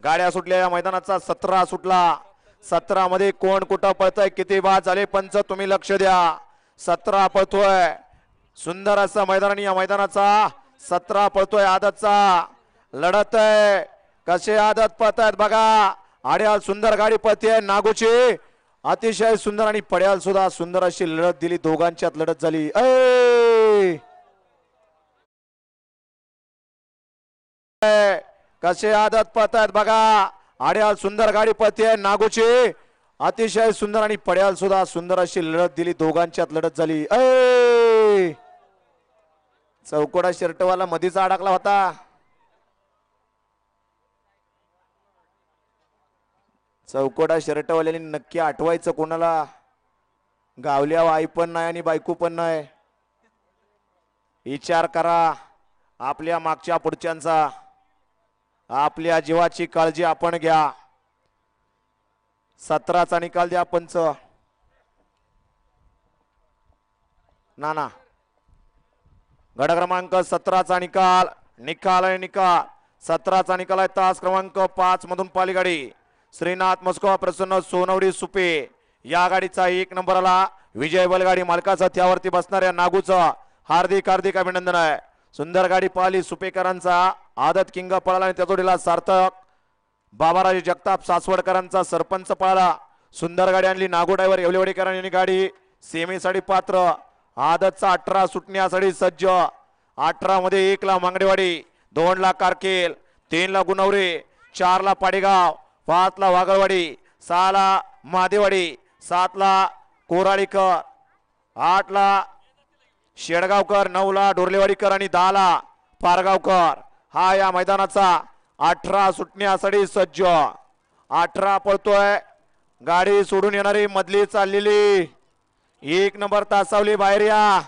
गाड्या सुटल्या या मैदानाचा 17 सुटला 17 मध्ये कोण कुठं पळतोय किती बाद झाले पंच तुम्ही लक्ष द्या 17 पळतोय सुंदर असं मैदान या मैदानाचा 17 पळतोय आदतचा लढत आहे कसे आदत पळतायत बघा आड्याल सुंदर गाडी पळते नागूची अतिशय सुंदर आणि पड्याल सुद्धा सुंदर अशी लढत दिली दोघांच्यात लढत झाली कसे आदत पळतायत बघा आड्याल सुंदर गाडी पळते नागूची अतिशय सुंदर आणि पड्याल सुद्धा सुंदर अशी लढत दिली दोघांच्यात लढत झाली चौकोडा शर्टवाला मधीच अडकला होता चौकोडा शर्टवाल्याने नक्की आठवायचं कोणाला गावल्या आई पण नाही आणि बायको पण नाही विचार करा आपल्या मागच्या पुढच्यांचा आपल्या जीवाची काळजी आपण घ्या 17चा निकाल द्या पंच नाना गट क्रमांक 17चा निकाल आहे निकाल 17चा निकाल आहे तास क्रमांक 5 मधून पाली गाडी श्रीनाथ मस्को प्रसन्न सोनवडी सुपे या गाडीचा 1 नंबर आला विजय बैलगाडी मालकाचा त्यावरती बसणाऱ्या नागूचं हार्दिक अभिनंदन आहे सुंदर गाडी पाहिली सुपेकरांचा आदत किंग पळाला आणि त्या जोडीला सार्थक बाबाराजे जगताप सासवडकरांचा सरपंच पळाला सुंदर गाडी आणली नागू ड्रायव्हर येवलेवाडीकरांनी गाडी सेमीसाठी पात्र आदतचा 18 सुटण्यासाठी सज्ज 18 मध्ये 1 ला मांगडेवाडी 2 ला कारकेल 3 ला गुणवरे 4 ला पाडेगाव 5 ला वागळवाडी 6 ला महादेवाडी 7 ला कोराळीकर 8 ला शेडगावकर 9 ला डोरलेवाडीकर आणि 10 ला पारगावकर हा या मैदानाचा 18 सुटण्यासाठी सज्ज 18 पळतोय गाडी सोडून येणारी मधली चाललेली 1 नंबर तासावली बाहेर या